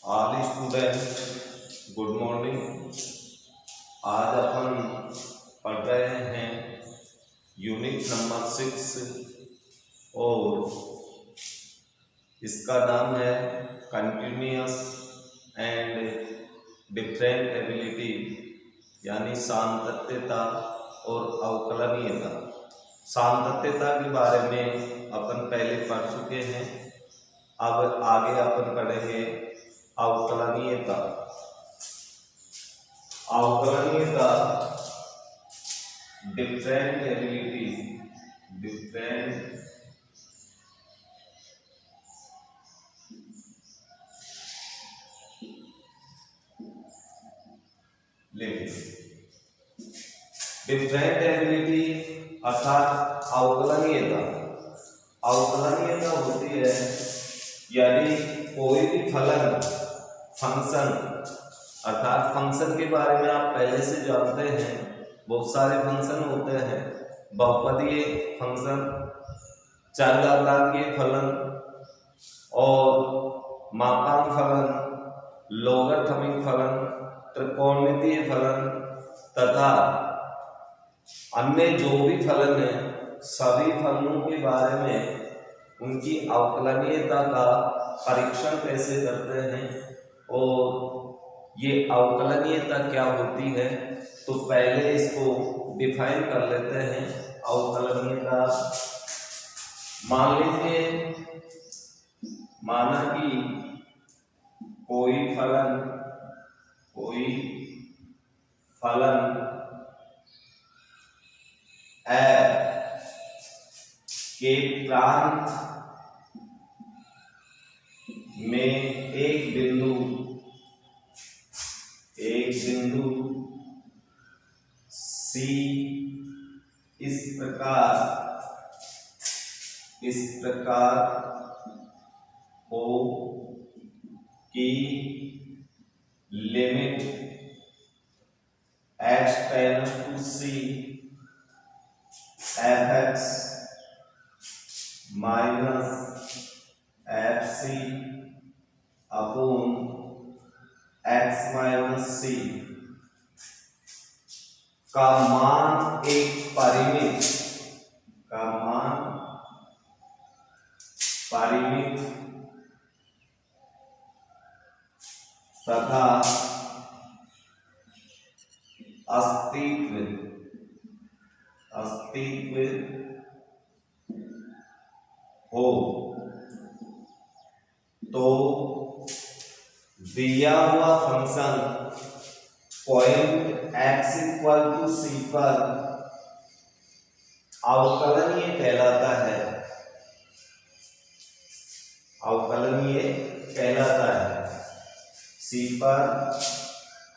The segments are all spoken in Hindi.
All student good morning. आज अपन पढ़ रहे हैं यूनिट नंबर 6 और इसका नाम है कंटिन्यूअस एंड डिफरेंट एबिलिटी, यानी सातत्यता और अवकलनीयता। सातत्यता के बारे में अपन पहले पढ़ चुके हैं, अब आगे अपन पढ़ेंगे अवकलनीयता। अवकलनीयता differentiability, different differentiability अर्थात अवकलनीयता। अवकलनीयता होती है यदि कोई भी फलन फंक्शन, अर्थात फंक्शन के बारे में आप पहले से जानते हैं, बहुत सारे फंक्शन होते हैं। बहुपदीय फंक्शन, चरघातांकीय फलन और मापांक फलन, लोगरिथमिक फलन, त्रिकोणमितीय फलन तथा अन्य जो भी फलन है, सभी फलनों के बारे में उनकी अवकलनीयता का परीक्षण कैसे करते हैं और ये अवकलनीयता क्या होती है, तो पहले इसको डिफाइन कर लेते हैं। अवकलनीयता मान लीजिए, माना कि कोई फलन f के प्रांत में एक बिंदु C इस प्रकार हो कि limit x tends to C fx minus fc upon x minus c का मान एक परिमित तथा अस्तित्व हो तो दिया हुआ function point x equal to C पर अवकलनीय कहलाता है। C पर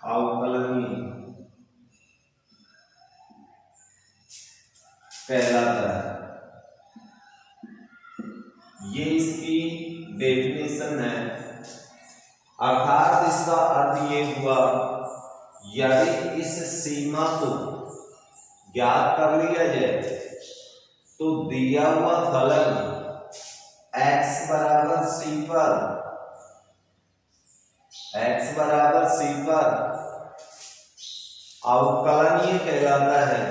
अवकलनीय कहलाता है। ये इसकी डेफिनेशन है, अर्थात इसका अर्थ ये हुआ, यदि इस सीमा को ज्ञात कर लिया जाए तो दिया हुआ फलन x बराबर C पर अवकलनीय कहलाता है,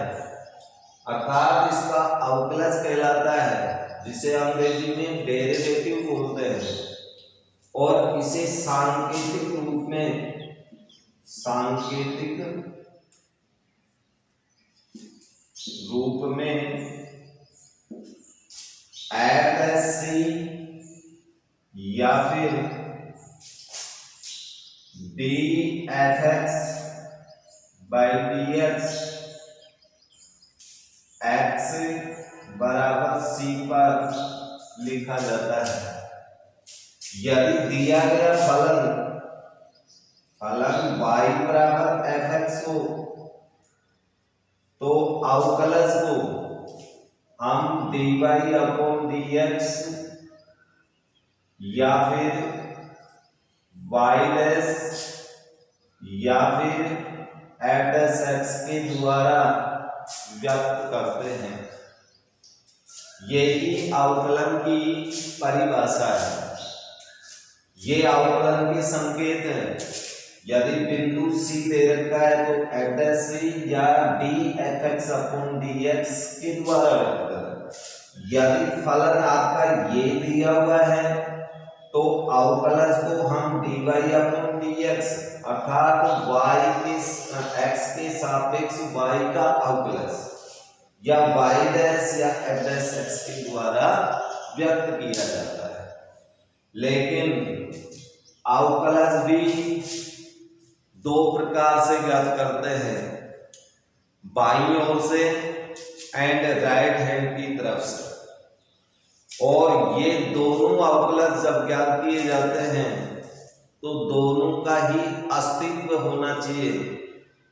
अर्थात इसका अवकलज कहलाता है, जिसे अंग्रेजी में डेरिवेटिव बोलते हैं। और इसे सांकेतिक रूप में fc या फिर dfx by dx x बराबर C पर लिखा जाता है। यदि दिया गया फलन y बराबर fx हो तो अवकलज को हम dy अपॉन dx या फिर y डैश या फिर f डैश x के द्वारा व्यक्त करते हैं। यही अवकलन की परिभाषा है। ये अवकलन के संकेत हैं। यदि बिंदु सी दे रखा है तो एफ डैश सी या D F x upon D x के द्वारा व्यक्त करें। यदि फलन आपका ये दिया हुआ है तो अवकलज को हम dy अपॉन dx अर्थात y के x के सापेक्ष y का अवकलज या y डैश या f डैश x के द्वारा व्यक्त किया जाता है। लेकिन अवकलज भी दो प्रकार से ज्ञात करते हैं, बाईं ओर से एंड राइट हैंड की तरफ से। और ये दोनों अवकलज जब ज्ञात किए जाते हैं तो दोनों का ही अस्तित्व होना चाहिए,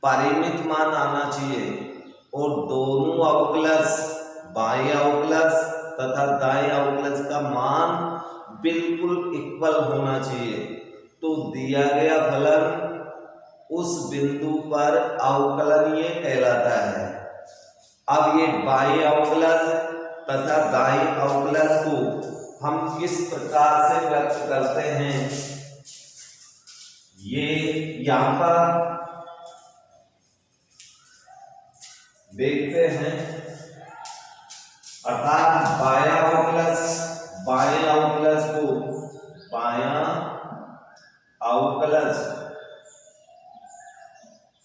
परिमित मान आना चाहिए और दोनों अवकलज बाएं अवकलज तथा दाएं अवकलज का मान बिल्कुल इक्वल होना चाहिए। तो दिया गया फलन उस बिंदु पर अवकलनीय कहलाता है। अब ये बाएं अवकलज तथा दाएं अवकलज को हम किस प्रकार से व्यक्त करते हैं, ये यहां पर देखते हैं। अर्थात बायां अवकलज को बायां अवकलज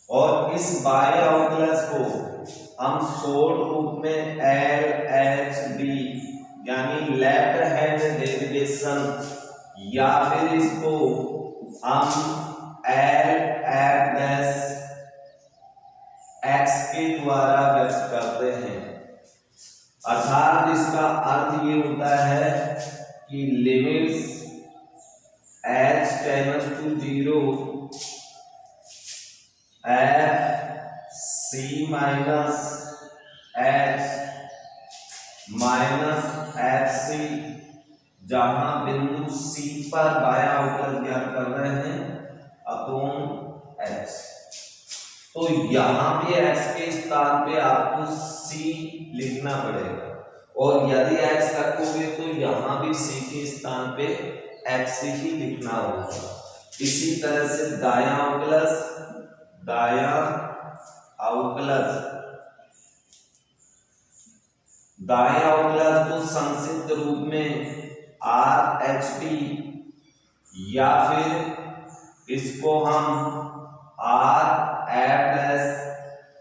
और इस बाएं अवकलज को हम शॉर्ट रूप में एल एच डी यानी लेफ्ट हैंड डेरिवेशन या फिर इसको हम एल एफ डैश एक्स के द्वारा व्यक्त करते हैं। अर्थात इसका अर्थ ये होता है कि limits h tends to 0 F C minus H minus F C, जहां बिंदु सी पर बायां अवकलज ज्ञात कर रहे हैं अपॉन एच। तो यहां पे x के स्थान पे आपको c लिखना पड़ेगा और यदि x रखोगे तो यहां भी c के स्थान पे x ही लिखना होगा। इसी तरह से दायां अवकलज को संक्षिप्त रूप में आर एच टी या फिर इसको हम आर एफ डैश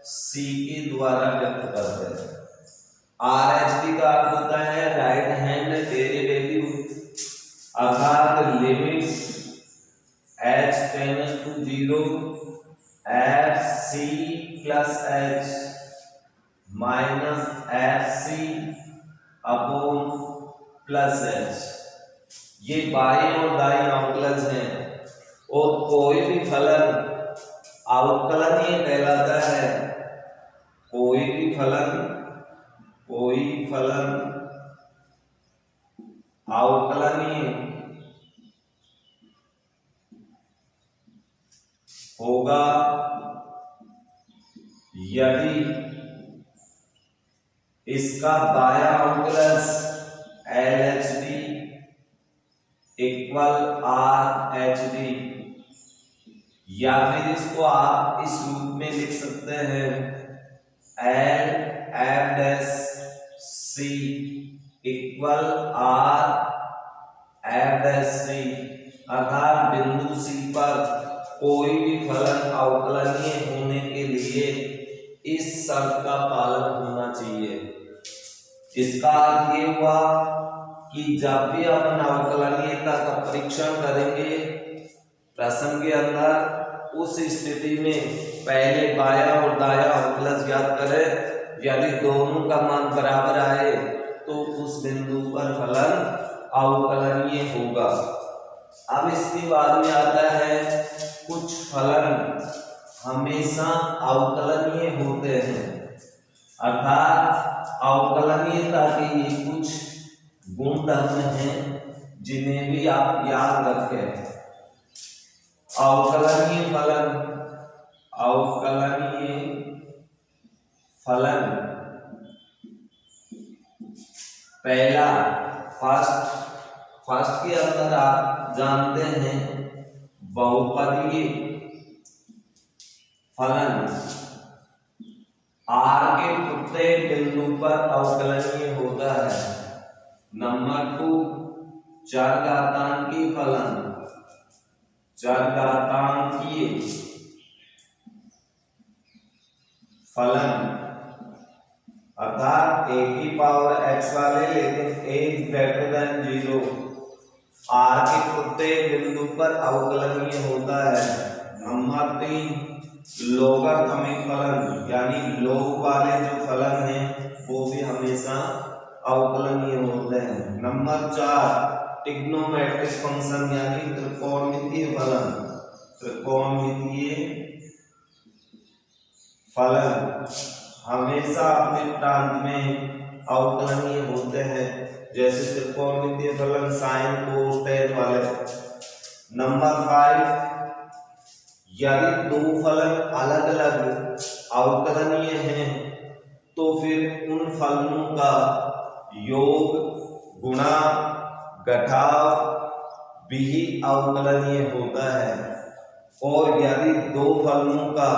सी के द्वारा व्यक्त करते हैं। आर एच टी का अर्थ होता है राइट हैंड डेरिवेटिव, अर्थात limit h tends to 0 F C plus H minus F C upon plus H. ये बाएं और दाएं अवकलज हैं और कोई भी फलन अवकलनीय कहलाता है। कोई फलन अवकलनीय होगा यदि इसका बायां अवकलज L H D equal R H D, या फिर इसको आप इस रूप में लिख सकते हैं L F dash C equal R F dash C, अर्थात बिंदु सी पर कोई भी फलन अवकलनीय होने के लिए इस शर्त का पालन होना चाहिए। इसका अर्थ ये हुआ कि जब भी अपन अवकलनीयता का परीक्षण करेंगे प्रश्न के अंदर, उस स्थिति में पहले बायां और दायां अवकलज ज्ञात करें। यदि दोनों का मान बराबर आए तो उस बिंदु पर फलन अवकलनीय होगा। अब इसके बाद में आता है कुछ फलन हमेशा अवकलनीय होते हैं, अर्थात अवकलनीयता के ये कुछ गुणधर्म हैं जिन्हें भी आप याद रखें। अवकलनीय फलन पहला फर्स्ट फर्स्ट के अंदर आप जानते हैं बहुपदीय फलन आर के प्रत्येक बिंदु पर अवकलनीय होता है। नंबर 2 चरघातांकी फलन, चरघातांकीय फलन अर्थात a की पावर x वाले लेकिन a ग्रेटर देन 0 आर के प्रत्येक बिंदु पर अवकलनीय होता है। नंबर 3 लोगरिथमिक फलन यानी लोग वाले जो फलन हैं वो भी हमेशा अवकलनीय होते हैं। नंबर 4 ट्रिग्नोमेट्रिक फंक्शन यानी त्रिकोणमितीय फलन, त्रिकोणमितीय फलन हमेशा अपने प्रांत में अवकलनीय होते हैं, जैसे त्रिकोणमितीय फलन साइन कोस टेन वाले। नंबर 5 यदि दो फलन अलग अलग अवकलनीय हैं तो फिर उन फलनों का योग, गुणा, घटाव भी अवकलनीय होता है। और यदि दो फलनों का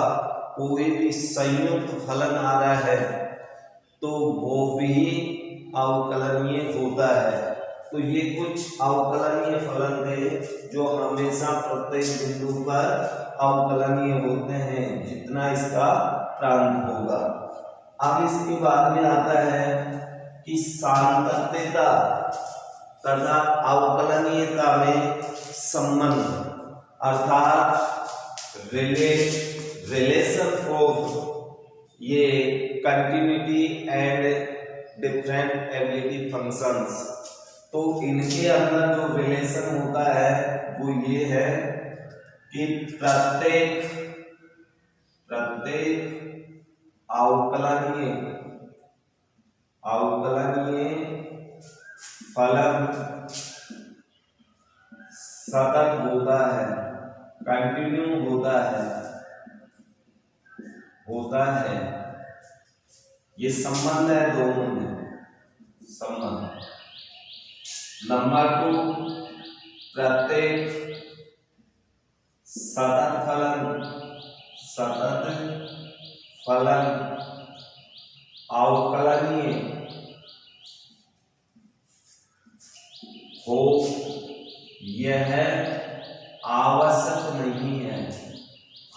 कोई भी संयुक्त फलन आ रहा है तो वो भी अवकलनीय होता है। तो ये कुछ अवकलनीय फलन थे जो हमेशा प्रत्येक बिंदु पर अवकलनीय होते हैं जितना इसका प्रांत होगा। अब इसके बाद में आता है कि सातत्यता तथा अवकलनीयता में संबंध अर्थात रिलेशन ऑफ ये continuity and different ability functions. तो इनके अंदर जो रिलेशन होता है वो ये है कि प्रत्येक अवकलनीय फलन सतत होता है, कंटिन्यू होता है। ये संबंध है दोनों में, संबंध। नंबर 2 प्रत्येक सतत फलन अवकलनीय हो यह आवश्यक नहीं है,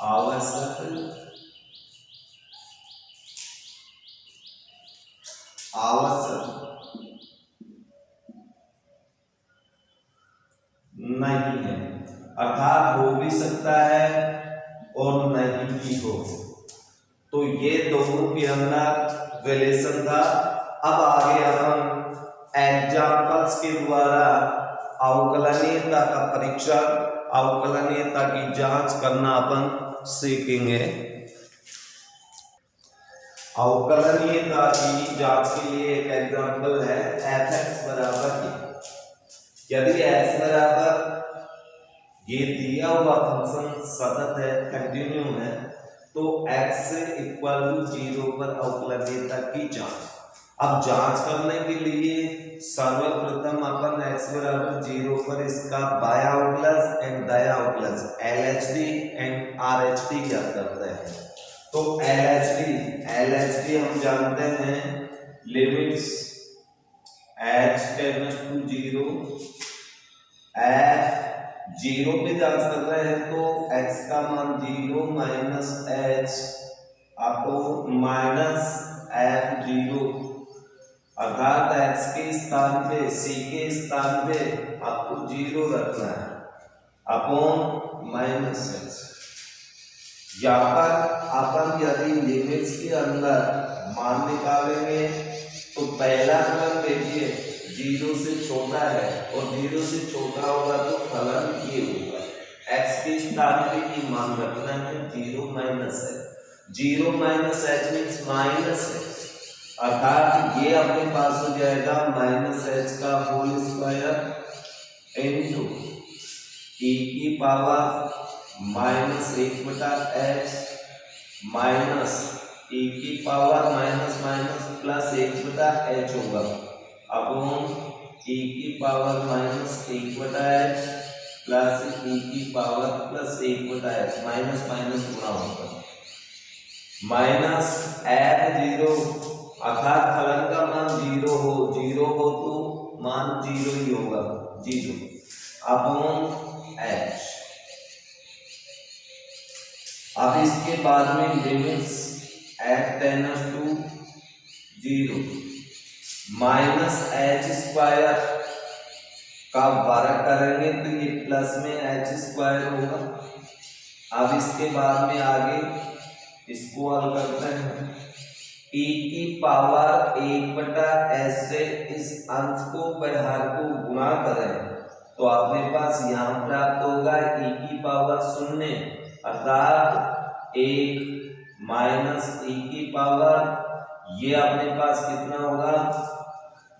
आवश्यक नहीं है। अर्थात हो भी सकता है और नहीं भी हो। तो ये दोनों के अंदर रिलेशन था। अब आगे हम एग्जाम्पल्स के द्वारा अवकलनीयता का परीक्षण, अवकलनीयता की जांच करना अपन सीखेंगे। अवकलनीयता की जांच के लिए एक एग्जाम्पल है f(x) बराबर यदि x बराबर ये दिया हुआ फंक्शन सतत है, कंटिन्यू है, तो x इक्वल टू 0 पर अवकलनीयता की जांच। अब जांच करने के लिए सर्वप्रथम अपन x बराबर 0 पर इसका बाया अवकलज एंड दाया अवकलज LHD एंड RH ज्ञात करते हैं। तो LHD हम जानते हैं limits h tends to 0 f 0 पे जांच कर रहे हैं तो x का मान 0 minus h upon minus f0 अर्थात x के स्थान पे c के स्थान पे आपको 0 रखना है अपॉन माइनस h। यहाँ पर अपन यदि लिमिट्स के अंदर मान निकालेंगे तो पहला क्रम देखिए 0 से छोटा है और 0 से छोटा होगा तो फलन ये होगा। x के स्थान पे की मान रखना है 0 minus h। 0 minus h means minus h, अर्थात ये अपने पास हो जाएगा माइनस h का होल स्क्वायर इनटू e की power minus 1/h minus e की power minus minus plus 1/h होगा अपॉन e की power minus 1/h plus e की power plus 1/h, minus minus गुणा होगा माइनस f0 अर्थात फलन का मान 0 हो, 0 हो तो मान 0 ही होगा, 0 अपॉन h। अब इसके बाद में limits f tends to 0 minus h square का वर्ग करेंगे तो ये प्लस में h स्क्वायर होगा। अब इसके बाद में आगे इसको हल करते हैं, e की पावर 1/s से इस अंश को बाहर को गुणा करें तो अपने पास यहाँ प्राप्त होगा e की पावर 0 अर्थात 1 माइनस e की पावर, ये अपने पास कितना होगा,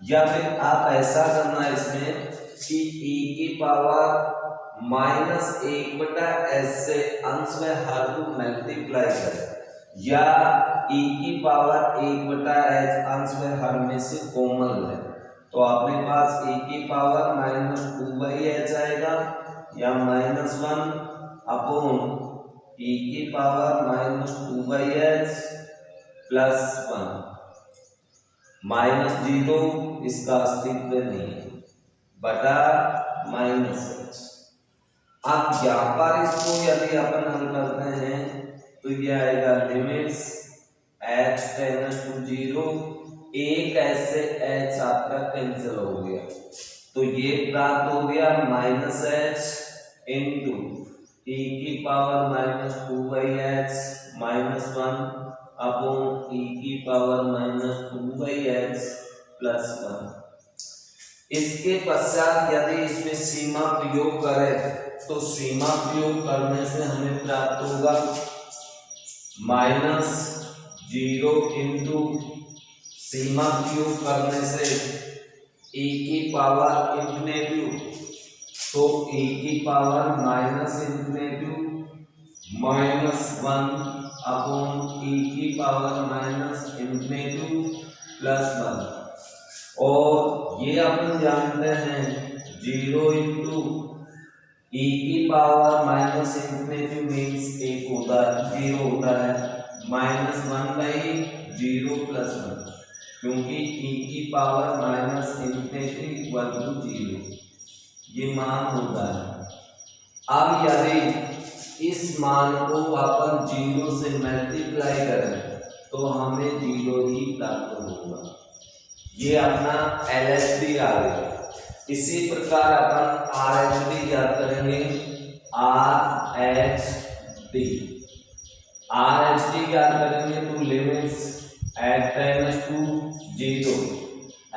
या फिर आप ऐसा करना इसमें कि e की पावर माइनस 1/s से अंश में हर को मल्टीप्लाई करें, या e की पावर 1/h अंश में हर में से कॉमन है तो अपने पास e की पावर माइनस 2/h आएगा, या माइनस 1 अपॉन e की power minus 2/h plus 1 minus 0 इसका अस्तित्व नहीं है बटा माइनस h। अब यहाँ पर इसको यदि अपन हल करते हैं तो ये आएगा लिमिट्स h टेंड्स टू 0, एक h से h आपका कैंसिल हो गया तो ये प्राप्त हो गया माइनस h इंटू e की power minus 2/h minus 1 upon e की पावर माइनस 2/h प्लस 1। इसके पश्चात यदि इसमें सीमा प्रयोग करें तो सीमा प्रयोग करने से हमें प्राप्त होगा माइनस 0 इंटू सीमा प्रयोग करने से e की पावर इंफिनिटी, तो e की power minus infinity minus 1 upon e की पावर माइनस इंफिनिटी प्लस 1। और ये अपन जानते हैं 0 इंटू e की पावर माइनस इंफिनिटी मीन्स 1 होता है, 0 होता है, माइनस 1/0 प्लस 1 क्योंकि e की power minus infinity equal to 0 ये मान होता है। अब यदि इस मान को अपन 0 से मल्टीप्लाई करें तो हमें 0 ही प्राप्त होगा, ये अपना LHD आ गया। इसी प्रकार अपन RHD याद करेंगे, RHD याद करेंगे तो limits h tends to 0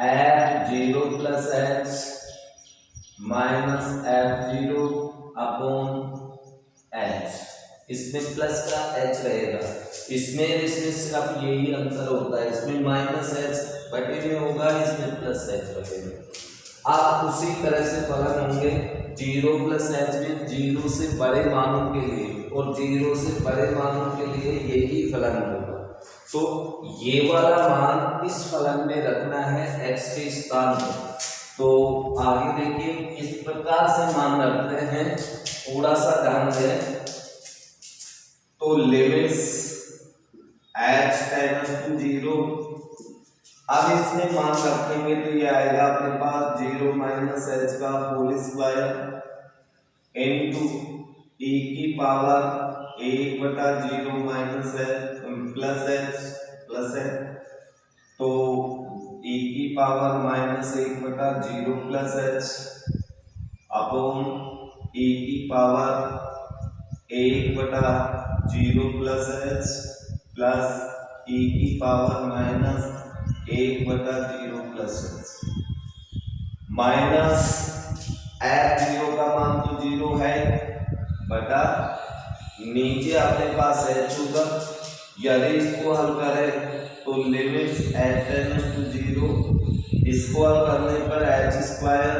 f0 plus h minus f0 upon h, इसमें प्लस का h रहेगा, इसमें सिर्फ यही अंतर होता है, इसमें माइनस h बटे में होगा, इसमें प्लस h बटे में। आप उसी तरह से फलन होंगे 0 प्लस h में 0 से बड़े मानों के लिए और 0 से बड़े मानों के लिए यही फलन होगा। तो ये वाला मान इस फलन में रखना है x के स्थान पर। तो आगे देखिए इस प्रकार से मान रखते हैं, थोड़ा सा ध्यान दें। तो लिमिट्स h टेंड्स टू 0, अब इसमें मान रखेंगे तो ये आएगा अपने पास 0 माइनस h का होल स्क्वायर इनटू e की पावर 1/0 माइनस प्लस h, तो e की power minus 1/0 plus h upon e की power 1/0 plus h plus e की power minus 1/0 plus h minus f0 का मान तो 0 है बटा नीचे अपने पास h होगा। यदि इसको हल करें तो लिमिट्स h टेंड्स टू 0, इसको हल करने पर h स्क्वायर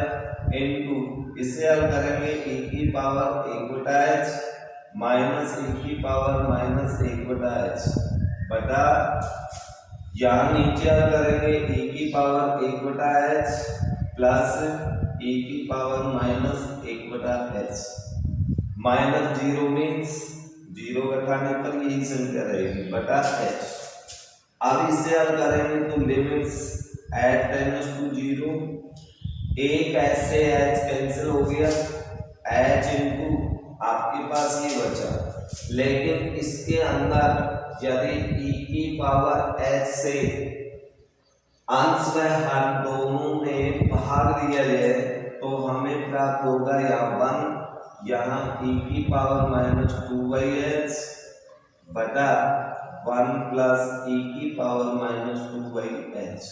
इनटू इसे हल करेंगे e की पावर 1/h माइनस e की पावर माइनस 1/h बटा यहाँ नीचे हल करेंगे e की पावर 1/h प्लस e की power minus 1/h। Minus 0 means 0 घटाने पर यही संख्या रहेगी बटा h। अब इससे हल करेंगे तो लिमिट्स एट टेंड्स टू 0, एक h से h कैंसिल हो गया, h इंटू आपके पास ये बचा। लेकिन इसके अंदर यदि e की पावर h से अंश में हर दोनों में भाग दिया जाए तो हमें प्राप्त होगा यहाँ 1, यहाँ e की पावर माइनस 2/h बटा 1 प्लस e की पावर माइनस 2/h।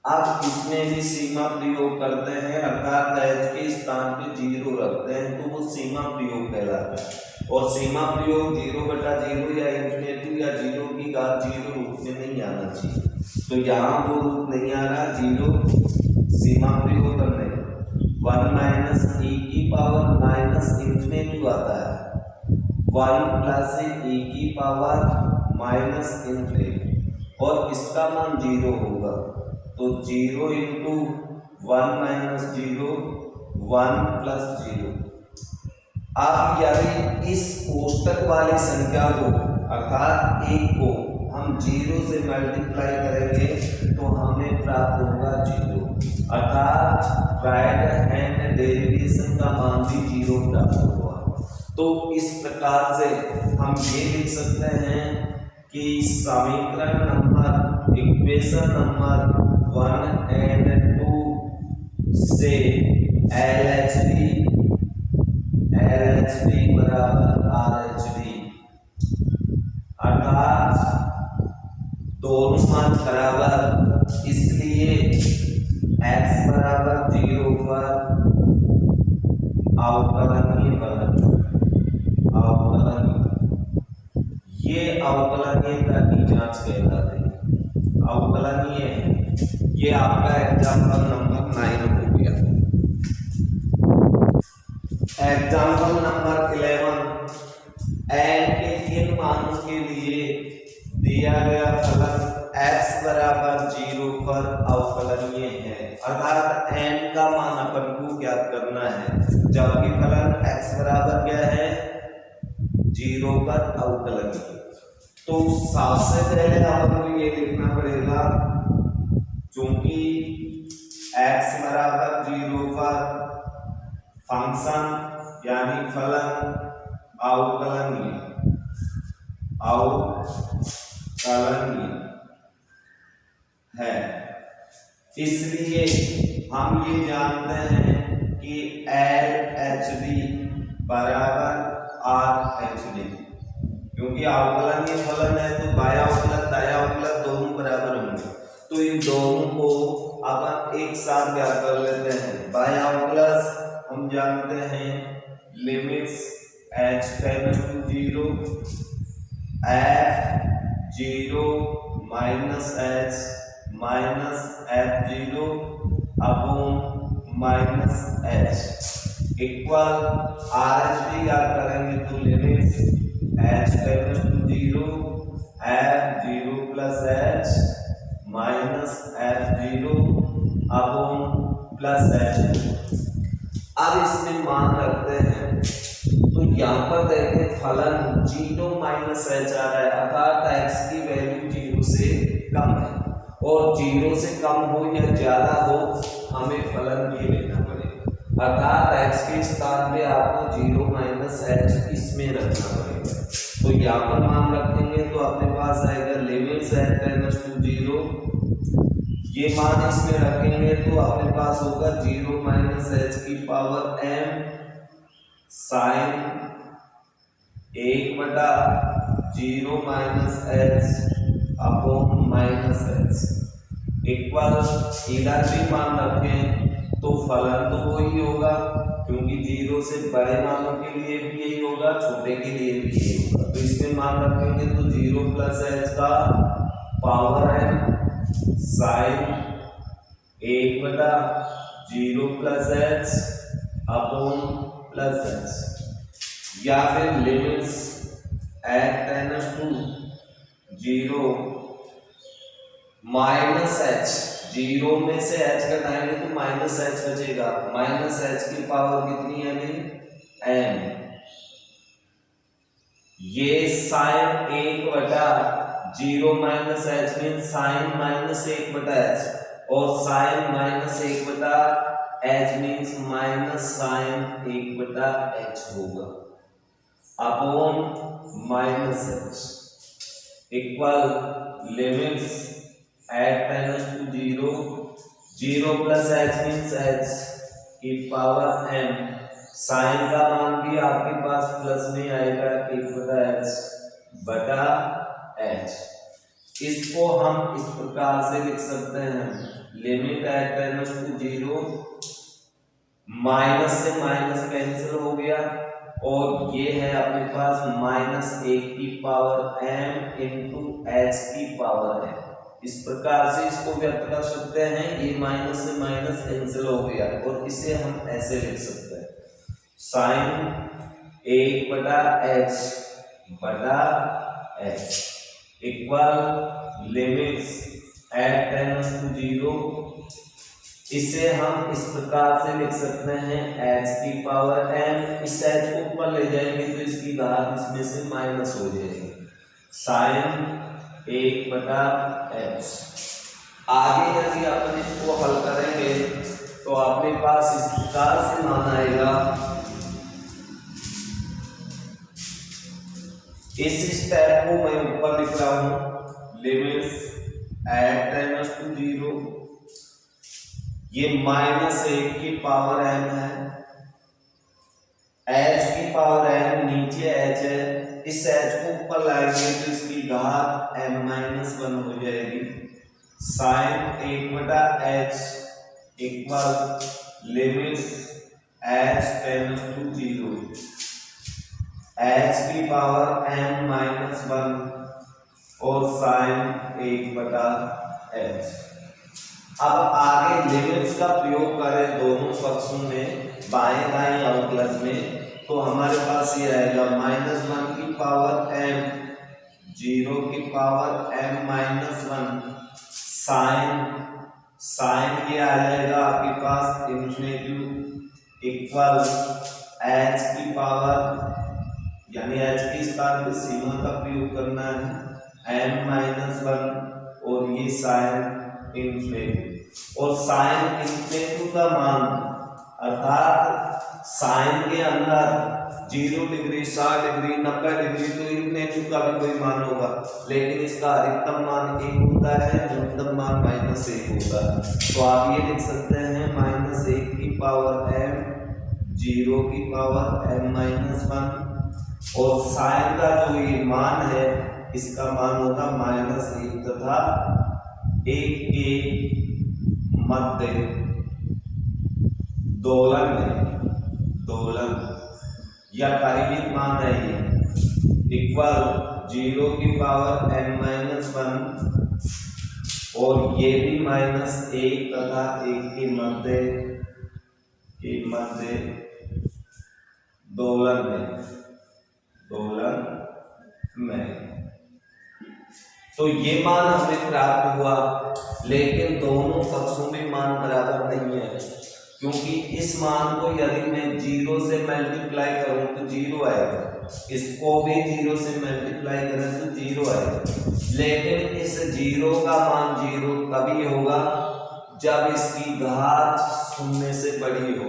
अब इसमें भी सीमा प्रयोग करते हैं, अर्थात h के स्थान पे 0 रखते हैं तो वो सीमा प्रयोग कहलाता है। और सीमा प्रयोग 0/0 या इन्फिनिटी या 0 की घात 0 रूप में नहीं आना चाहिए। तो यहाँ वो रूप नहीं आ रहा, 0 सीमा प्रयोग करने 1 माइनस e की पावर माइनस इन्फिनिटी आता है, 1 प्लस e की पावर माइनस इन्फिनिटी, और इसका मान 0 होगा तो 0 इंटू 1 माइनस 0 1 प्लस 0। अब यदि इस कोष्टक वाली संख्या को अर्थात 1 को हम 0 से मल्टीप्लाई करेंगे तो हमें प्राप्त होगा 0, अर्थात राइट हैंड डेरिवेशन का मान भी 0 प्राप्त होगा। तो इस प्रकार से हम ये लिख सकते हैं कि समीकरण नंबर इक्वेशन नंबर 1 एंड 2 से LHD बराबर RHD, अर्थात दोनों मान बराबर, इसलिए x बराबर 0 पर अवकलनीय फलन, ये अवकलनीयता की जांच कहलाती है। अवकलनीय है, ये आपका एग्जाम्पल नंबर 9 हो गया। एग्जाम्पल नंबर 11, n के किन मानों के लिए दिया गया फलन x बराबर 0 पर अवकलनीय है, अर्थात n का मान अपन को ज्ञात करना है, जबकि फलन x बराबर क्या है 0 पर अवकलनीय। तो सबसे पहले अपन को ये लिखना पड़ेगा, चूंकि x बराबर 0 पर फंक्शन यानी फलन अवकलनीय है, इसलिए हम ये जानते हैं कि LHD बराबर RHD, क्योंकि अवकलनीय फलन है तो बाया अवकलक दाया अवकलक दोनों बराबर होंगे। तो इन दोनों को अपन एक साथ ज्ञात कर लेते हैं। बाया अवकलक हम जानते हैं limits h tends to 0 f0 minus h minus f0 upon minus h equal RHD ज्ञात करेंगे तो limits h tends to 0 f0 plus h minus f0 upon plus h। अब इसमें मान रखते हैं तो यहाँ पर देखें फलन 0 माइनस h आ रहा है, अर्थात x की वैल्यू 0 से कम है, और 0 से कम हो या ज्यादा हो हमें फलन ये लेना पड़ेगा, अर्थात x के स्थान पे आपको 0 माइनस h इसमें रखना पड़ेगा। तो यहाँ पर मान रखेंगे तो अपने पास आएगा लिमिट्स h टेंड्स टू 0, ये मान इसमें रखेंगे तो अपने पास होगा 0 माइनस h की power m sine 1/0 minus h upon minus h equal, इधर भी मान रखें तो फलन तो वही होगा, क्योंकि 0 से बड़े मानों के लिए भी यही होगा, छोटे के लिए भी यही होगा। तो इसमें मान रखेंगे तो 0 प्लस h का power m sine 1/0 plus h upon plus h, या फिर limits h tends to 0 minus h zero में से h घटाएंगे तो माइनस h बचेगा, माइनस h की पावर कितनी है भाई m। ये sine 1/0 minus h mean sine minus 1/h और sine minus 1/h means minus sine 1/h होगा upon minus h equal limits eight tends to 0 0 plus h means h की पावर m। साइन का मान भी आपके पास प्लस में आएगा 1/h। इसको हम इस प्रकार से लिख सकते हैं, limit H tends to 0 minus से माइनस कैंसिल हो गया और ये है अपने पास माइनस 1 की पावर m इंटू h की पावर m। इस प्रकार से इसको व्यक्त कर सकते हैं, ये माइनस से माइनस कैंसिल हो गया और इसे हम ऐसे लिख सकते हैं sine 1/h equal limits eight tends to 0। इसे हम इस प्रकार से लिख सकते हैं h की पावर m। इस h को ऊपर ले जाएंगे तो इसकी घात इसमें से माइनस हो जाएगी साइन 1/h। आगे यदि अपन इसको हल करेंगे तो अपने पास इस प्रकार से मान आएगा। इस स्टेप को मैं ऊपर लिख रहा हूं लिमिट्स एट टेंड्स टू 0। ये माइनस 1 की पावर m है, h की पावर m नीचे h है, इस h को ऊपर लाएंगे तो इसकी घात m-1 हो जाएगी sine 1/h equal limits h tends to 0 h की पावर m-1 और साइन 1/h। अब आगे लिमिट्स का प्रयोग करें दोनों पक्षों में बाएं दाएं अवकलज में तो हमारे पास ये आएगा -1 की पावर m 0 की पावर m-1 साइन ये आ जाएगा आपके पास इंफिनिटी इक्वल h की पावर यानी h के स्थान पे सीमा का प्रयोग करना है m-1 और ये साइन इंफिनिटी और साइन इंफिनिटी का मान अर्थात साइन के अंदर 0 डिग्री 60 डिग्री 90 डिग्री तो इंफिनिटी का भी कोई मान होगा, लेकिन इसका अधिकतम मान 1 होता है, न्यूनतम मान -1 होता है। तो आप ये लिख सकते हैं -1 की पावर m 0 की पावर m-1 और साइन का जो ये मान है इसका मान होगा -1 तथा 1 के मध्य दोलन या परिमित मान है ये इक्वल 0 की पावर m-1 और ये भी -1 तथा 1 के मध्य दोलन में। तो ये मान हमें प्राप्त हुआ, लेकिन दोनों पक्षों में मान बराबर नहीं है, क्योंकि इस मान को यदि मैं 0 से मल्टीप्लाई करूं तो 0 आएगा, इसको भी 0 से मल्टीप्लाई करें तो 0 आएगा, लेकिन इस 0 का मान 0 तभी होगा जब इसकी घात 0 से बड़ी हो।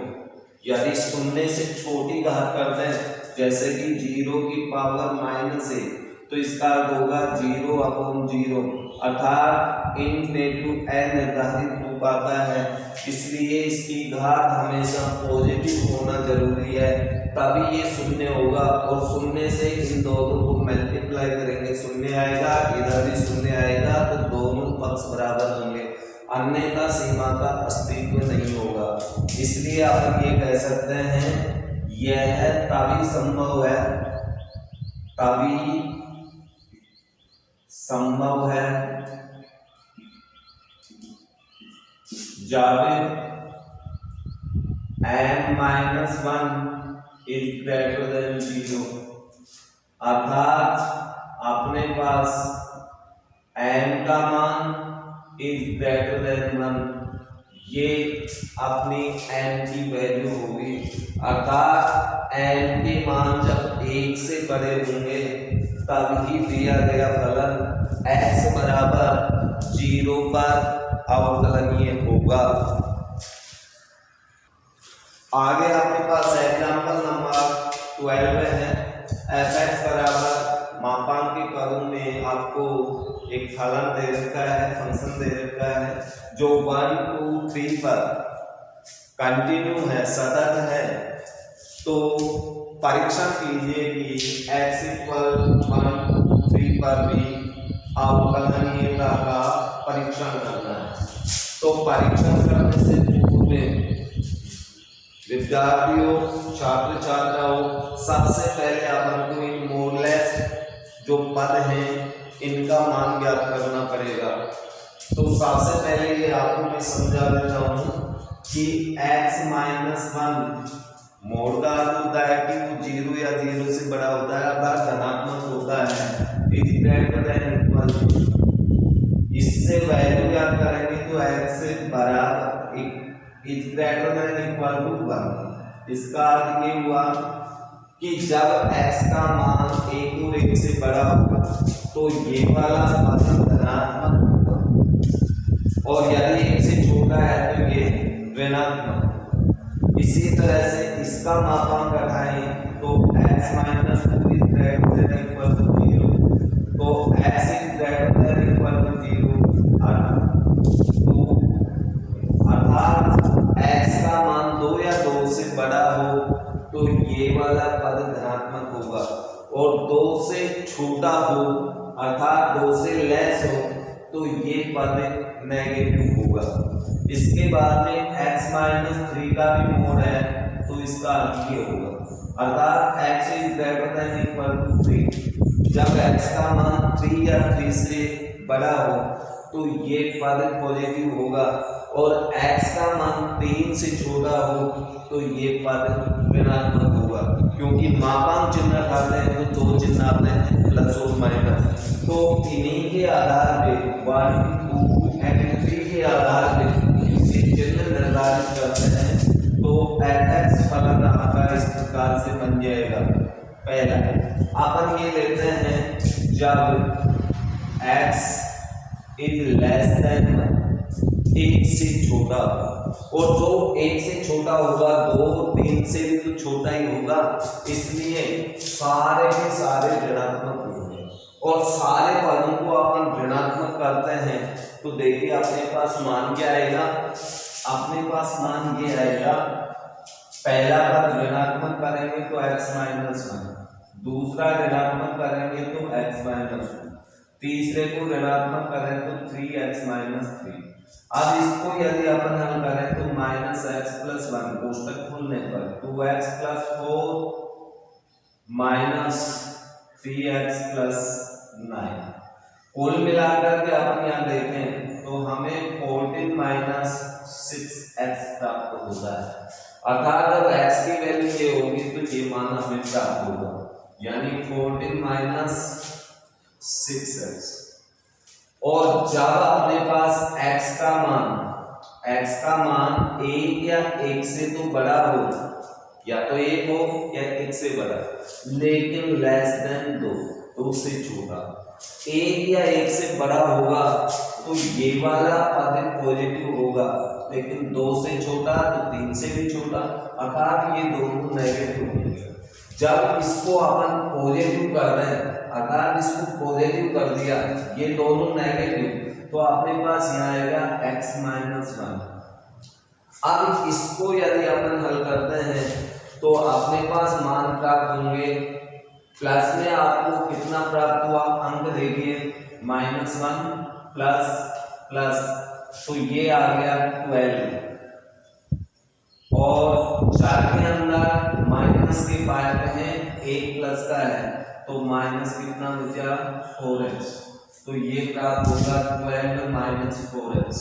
यदि 0 से छोटी घात करते हैं जैसे कि 0 की पावर -1 तो इसका होगा 0/0 अर्थात इंफिनिटी n निर्धारित रूप आता है, इसलिए इसकी घात हमेशा पॉजिटिव होना जरूरी है, तभी ये 0 होगा और 0 से इन दोनों को मल्टीप्लाई करेंगे 0 आएगा, इधर भी 0 आएगा, तो दोनों पक्ष बराबर होंगे, अन्यथा सीमा का अस्तित्व नहीं होगा। इसलिए आप ये कह सकते हैं यह तभी संभव है जब m-1 is greater than 0, अर्थात अपने पास m का मान इज ग्रेटर देन 1, ये अपनी n की वैल्यू होगी। अर्थात n के मान जब 1 से बड़े होंगे तब ही दिया गया फलन x बराबर 0 पर अवकलनीय होगा। आगे आपके पास एग्जाम्पल नंबर 12 है। f(x) बराबर मापांक के पदों में आपको एक फलन दे रखा है, फंक्शन दे रखा है जो 1, 2, 3 पर कंटिन्यू है, सतत है। तो परीक्षण कीजिए कि x = 1, 2, 3 पर भी अवकलनीयता का परीक्षण करना है। तो परीक्षण करने से पूर्व में विद्यार्थियों, छात्र छात्राओं, सबसे पहले अपन को इन मोरलेस जो पद हैं इनका मान ज्ञात करना पड़ेगा। तो सबसे पहले ये आपको मैं समझा देता हूँ कि x - 1 मोड का अर्थ होता है कि वो 0 या 0 से बड़ा होता है, अर्थात धनात्मक होता है। इज ग्रेटर देन इक्वल, इससे वैल्यू ज्ञात करेंगे तो x से बराबर is greater than equal to 1। इसका अर्थ ये हुआ कि जब x का मान 1 और 1 से बड़ा होगा तो ये वाला पद धनात्मक होगा और यदि 1 से छोटा है तो ये ऋणात्मक। इसी तरह से इसका मापांक घटाएं तो x - 2 is greater than equal to 0, तो x is greater than equal to 0 अर्थात x का मान 2 या 2 से बड़ा हो तो ये वाला पद धनात्मक होगा और 2 से छोटा हो अर्थात 2 से लेस हो तो ये पद नेगेटिव होगा। इसके बाद में x - 3 का भी मोड है तो इसका अर्थ ये होगा अर्थात x is greater than equal to 3। जब x का मान 3 या 3 से बड़ा हो तो ये पद पॉजिटिव होगा और x का मान 3 से छोटा हो तो ये पद ऋणात्मक होगा, क्योंकि मापांक चिन्ह हटाते हैं तो 2 चिन्ह आते हैं प्लस और माइनस। तो इन्हीं के आधार पे 1, 2 और 3 के आधार पे इसे चिन्ह निर्धारित करते हैं तो f(x) फलन आपका इस प्रकार से बन जाएगा। पहला अपन ये लेते हैं जब x इज लेस देन 1 से छोटा और जो 1 से छोटा होगा 2, 3 से भी तो छोटा ही होगा, इसलिए सारे के सारे ऋणात्मक होंगे और सारे पदों को अपन ऋणात्मक करते हैं तो देखिए अपने पास मान क्या आएगा। अपने पास मान ये आएगा, पहला पद ऋणात्मक करेंगे तो x - 1, दूसरा ऋणात्मक करेंगे तो x - 2, तीसरे को ऋणात्मक करें तो 3x - 3। अब इसको यदि अपन हल करें तो -x + 1 कोष्टक खोलने पर 2x + 4 -3x + 9। कुल मिलाकर के अपन यहाँ देखें तो हमें 14 - 6x प्राप्त होता है। अर्थात जब x की वैल्यू ये होगी तो ये मान हमें प्राप्त होगा, यानी 14 - 6x। और जब अपने पास x का मान 1 या 1 से तो बड़ा हो, या तो 1 हो या 1 से बड़ा, लेकिन लेस देन 2 से छोटा, 1 या 1 से बड़ा होगा तो ये वाला पद पॉजिटिव होगा, लेकिन 2 से छोटा तो 3 से भी छोटा, अर्थात ये दोनों नेगेटिव होंगे। जब इसको अपन पॉजिटिव कर दें अर्थात इसको पॉजिटिव कर दिया, ये दोनों नेगेटिव, तो अपने पास यहाँ आएगा x - 1। अब इसको यदि अपन हल करते हैं तो अपने पास मान प्राप्त होंगे, प्लस में आपको कितना प्राप्त हुआ अंक देखिए -1 प्लस प्लस, तो ये आ गया 12 और 4 के अंदर माइनस के पार्ट हैं, 1 प्लस का है तो माइनस कितना बचा 4x, तो ये प्राप्त होगा 12 - 4x।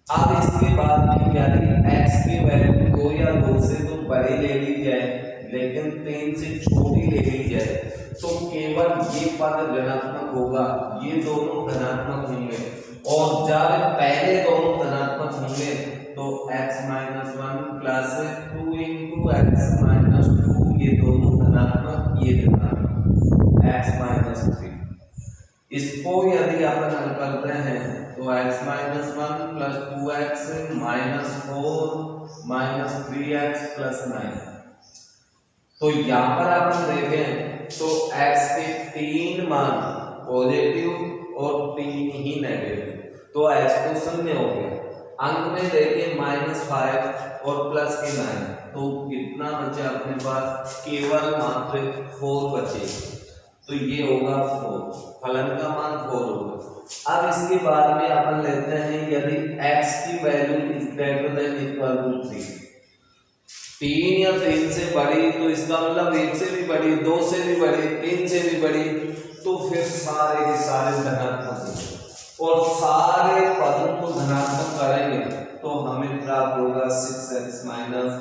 अब इसके बाद में यदि x की वैल्यू 2 या 2 से तो बड़ी ले ली जाए लेकिन 3 से छोटी ले ली जाए तो केवल ये पद ऋणात्मक होगा, ये दोनों धनात्मक होंगे और जब पहले दोनों धनात्मक होंगे तो x minus 1 plus 2 into x minus 2, ये दोनों धनात्मक, ये धनात्मक x माइनस 3। इसको यदि अपन हल करते हैं तो x minus 1 plus 2x minus 4 minus 3x plus 9। तो यहाँ पर अपन देखें तो x के 3 मान पॉजिटिव और 3 ही नेगेटिव, तो x तो शून्य हो गया। अंक में देखें -5 और प्लस के 9, तो कितना बचा अपने पास? केवल मात्र 4 बचे, तो ये होगा 4, फलन का मान 4 होगा। अब इसके बाद में अपन लेते हैं यदि x की value is greater than equal to 3, 3 या 3 से बड़ी, तो इसका मतलब 1 से भी बड़ी, 2 से भी बड़ी, 3 से भी बड़ी, तो फिर सारे के सारे धनात्मक होंगे और सारे पदों को धनात्मक करेंगे तो हमें प्राप्त होगा 6x माइनस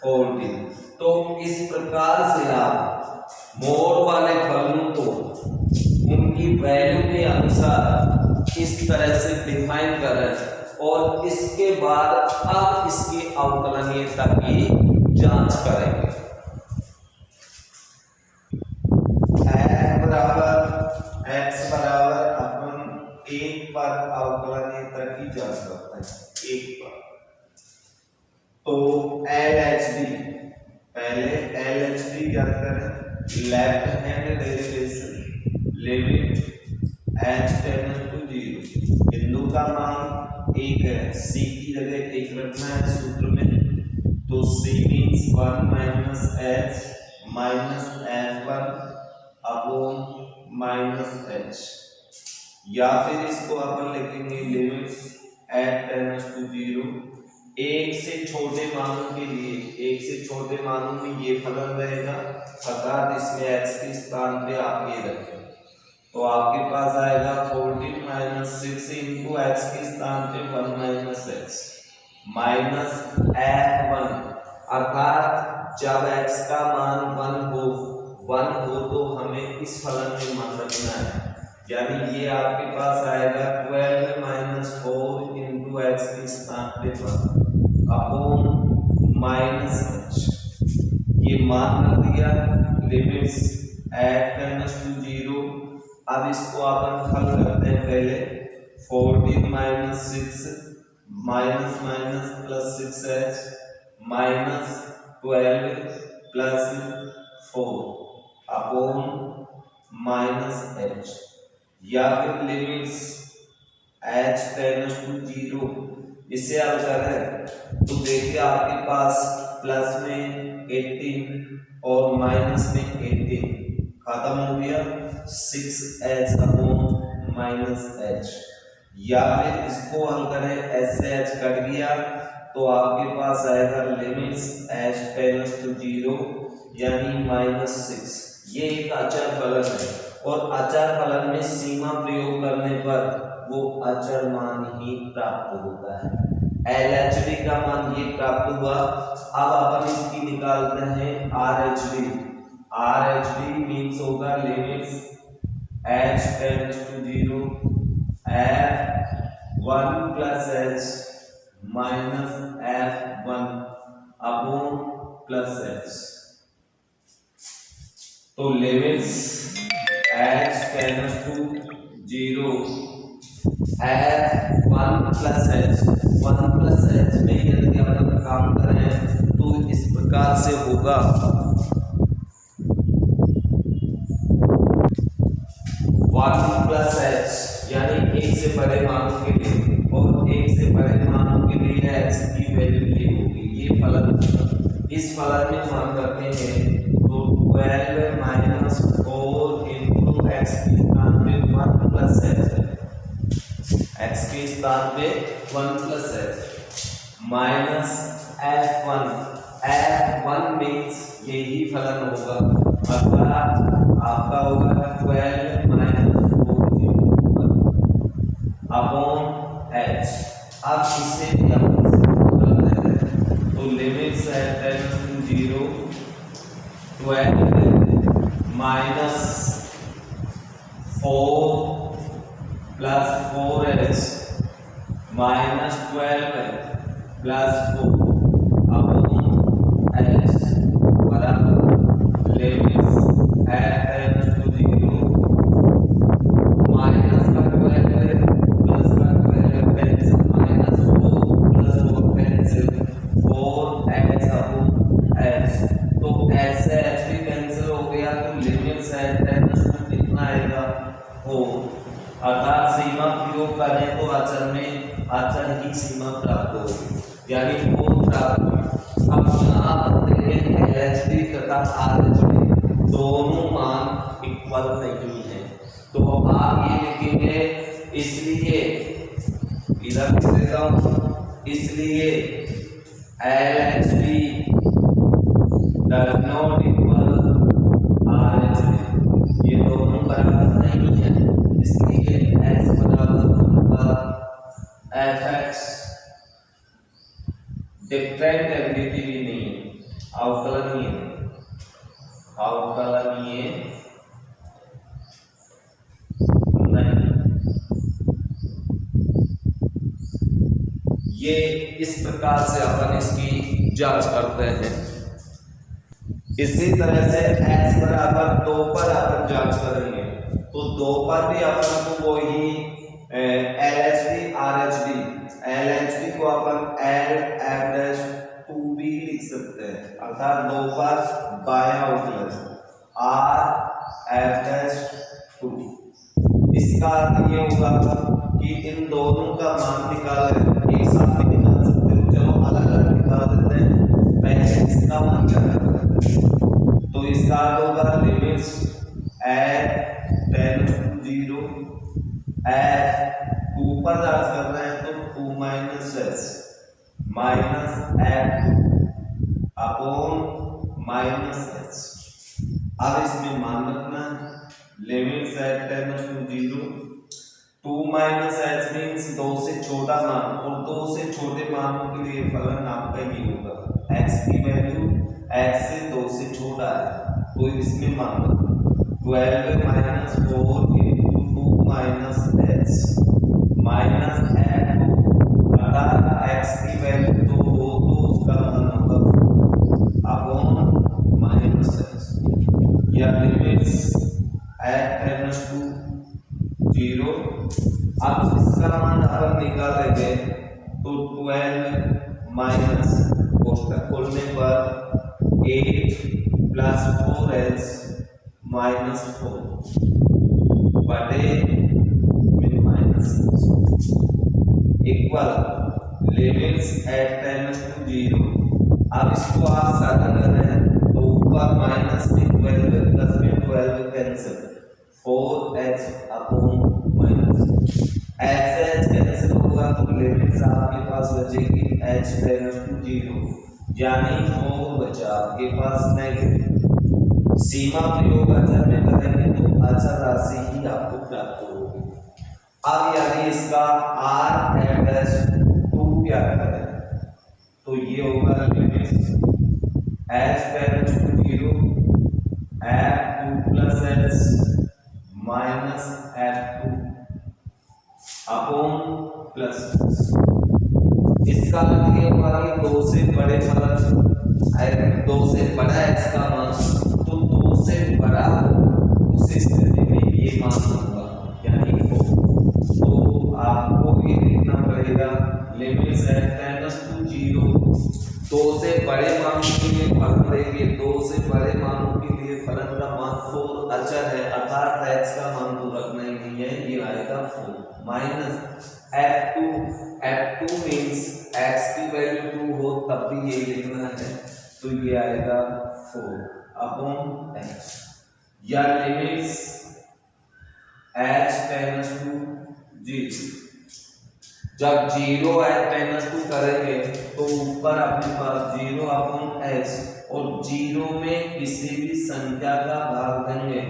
14। तो इस प्रकार से आप मोड वाले फलनों को उनकी वैल्यू के अनुसार इस तरह से डिफाइन करें और इसके बाद आप इसकी अवकलनीयता की जांच करेंगे। x बराबर अपन 1 पर अवकलनीयता की जांच करते हैं, 1 पर। तो LHD, पहले LHD ज्ञात करें, left hand derivation limit h tends to 0, बिंदु का मान 1 है, c की जगह 1 रखना है सूत्र में, तो c means 1 minus h minus f1 upon minus h, या फिर इसको अपन लिखेंगे लिमिट्स h टेंड्स टू 0, 1 से छोटे मानों के लिए, 1 से छोटे मानों में ये फलन रहेगा, अर्थात इसमें x के स्थान पे आप ये रखें, तो आपके पास आएगा 14 माइनस 6 इंटू एक्स के स्थान पे 1 माइनस x माइनस f1, अर्थात जब x का मान 1 हो तो हमें इस फलन में मान रखना है, यानी ये आपके पास आएगा 12 माइनस 4 इंटू एक्स के स्थान पे 1 अपॉन माइनस h, ये मान रख दिया, लिमिट्स h टेंड्स टू 0। अब इसको अपन हल करते हैं, पहले 14 minus 6 minus minus plus 6h minus 12 plus 4 upon minus h, या फिर लिमिट्स h टेंड्स टू 0, इससे हल करें तो देखिए आपके पास प्लस में 18 और माइनस में 18 खत्म हो गया, 6h अपॉन माइनस h, या फिर इसको हल करें s से h कट गया तो आपके पास आएगा लिमिट्स h टेंड्स टू 0 यानी -6। ये एक अचर फलन है और अचर फलन में सीमा प्रयोग करने पर वो अचर मान ही प्राप्त होता है। LHD का मान ये प्राप्त हुआ। अब अपन इसकी निकालते हैं RHD। RHD मीन्स होगा limits h tends to 0 f1 plus h minus f1 upon plus h, तो limits h tends to 0 f1 plus h, 1 plus h में यदि अपन काम करें तो इस प्रकार से होगा 1 प्लस h यानी 1 से बड़े मानों के लिए, और 1 से बड़े मानों के लिए x की वैल्यू ये होगी, ये फलन। इस फलन में मान रखते हैं तो 12 माइनस 4 इंटू एक्स के स्थान पे 1 प्लस h, x के स्थान पे 1 plus h minus f1। f1 means यही फलन होगा, अर्थात आपका होगा 12 माइनस 4 अपॉन h। अब इसे भी हम करते हैं तो लिमिट्स है tends to 0 12 minus 4 plus 4h -12 plus 4 upon h बराबर limits eight tends to 0 minus का 12 प्लस का 12 cancel -4 plus 4 cancel 4h upon h। तो h से h भी कैंसिल हो गया तो लिमिट्स एट टेंड्स टू कितना आएगा 4। अर्थात सीमा प्रयोग करें तो अचर ही सीमा प्राप्त होगी यानी 4 प्राप्त हुई। अब यहाँ पर देखें LHD तथा RHD दोनों मान इक्वल नहीं है तो आप ये लिखेंगे इसलिए इधर लिख देता हूँ, इसलिए LHD does not equal RHD, ये दोनों बराबर नहीं है इसलिए x बराबर होगा fx। डिफरेंटिबिलिटी भी नहीं है, अवकलनीय नहीं। ये इस प्रकार से अपन इसकी जांच करते हैं। इसी तरह से x बराबर 2 पर अपन जांच करेंगे तो 2 पर भी अपन को वही LHD RHD को अपन L(f'(2) भी लिख सकते हैं अर्थात 2 पर बायां अवकलज R(f'(2)। इसका अर्थ ये होगा कि इन दोनों का मान निकाले, एक साथ भी निकाल सकते हो, चलो अलग अलग निकाल देते हैं। पहले इसका मान क्या है तो इसका अर्थ होगा limits eight tends to 0 f 2 पर जांच कर रहे हैं तो 2 minus h minus f upon minus h। अब इसमें मान रखना है limits eight tends to 0 2 minus h means 2 से छोटा मान और 2 से छोटे मानों के लिए फलन आपका ये होगा x की वैल्यू x से 2 से छोटा है तो इसमें मान रखना 12 minus 4 into 2 minus h minus f अर्थात x की वैल्यू 2 हो तो उसका मान होगा अपॉन माइनस h या लिमिट्स एट टेंड्स टू 0। अब इसका मान अपन निकालेंगे तो 12 माइनस कोष्ठक खोलने पर 8 प्लस 4h माइनस 4 बटे में minus equal limits eight tends to 0। अब इसको आप साधा कर रहे हैं तो ऊपर माइनस में 12 प्लस में 12 cancel 4h upon minus h cancel होगा तो लिमिट्स आपके पास बचेगी h टेंड्स टू 0 यानी 4 बचा आपके पास नेगेटिव। सीमा प्रयोग अचर में करेंगे तो अचर राशि ही आपको प्राप्त होगी। अब यानी इसका R(f'(2) क्या करें तो ये होगा limits h tends to 0 f2 plus h minus f2 upon plus इसका मतलब ये होगा कि 2 से बड़े फलन 2 से बड़ा x का मान तो 2 से बड़ा उस स्थिति में ये मान होगा यानी 4। तो आपको ये लिखना पड़ेगा लिमिट्स एट टेंड्स टू 0 2 से बड़े मानों के लिए फलन देंगे 2 से बड़े मानों के लिए फलन का मान 4 अचर है अर्थात x का मान तो रखना ही नहीं है ये आएगा 4 माइनस f2 मीन्स x की वैल्यू 2 हो तब भी ये लिखना है तो ये आएगा 4 अपॉन x या लिमिट्स h टेंड्स टू 0। जब 0 एट टेंड्स टू करेंगे तो ऊपर अपने पास 0 अपॉन h और 0 में किसी भी संख्या का भाग देंगे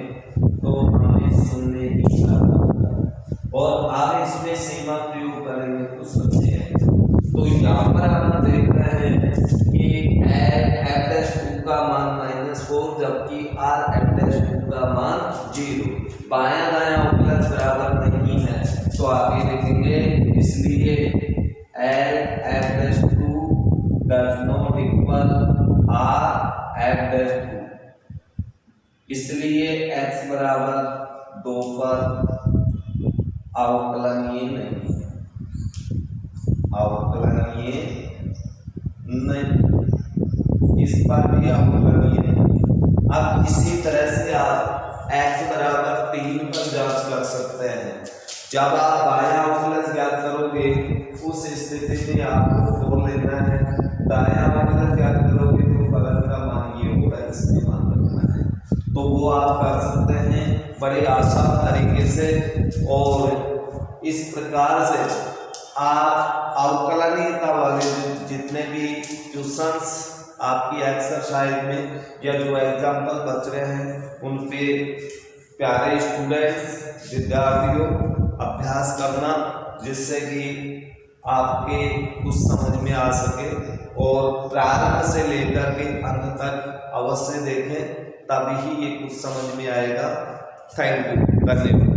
तो हमें 0 ही प्राप्त और अब इसमें सीमा प्रयोग करेंगे तो समझे। तो यहाँ पर हम देख रहे हैं कि f'(2) का मान -4 जबकि R(f'(2) का मान 0। बायां दायां अवकलज बराबर नहीं है तो आगे लिखेंगे इसलिए इसलिए x बराबर 2 पर अवकलनीय नहीं है, अवकलनीय नहीं, इस पर भी अवकलनीय नहीं। अब इसी तरह से आप x बराबर 3 पर जांच कर सकते हैं। जब आप बायां अवकलज ज्ञात करोगे उस स्थिति में आपको 4 लेना है, दायां अवकलज ज्ञात करोगे तो फलन का मान ये होगा, इसमें मान रखना है। तो वो आप कर सकते हैं बड़े आसान तरीके से। और इस प्रकार से आप अवकलनीयता वाले जितने भी क्वेश्चंस आपकी एक्सरसाइज में या जो एग्जाम्पल बच रहे हैं उन पे प्यारे स्टूडेंट्स विद्यार्थियों अभ्यास करना, जिससे कि आपके कुछ समझ में आ सके। और प्रारंभ से लेकर के अंत तक अवश्य देखें, तभी ही ये कुछ समझ में आएगा। थैंक यू, धन्यवाद।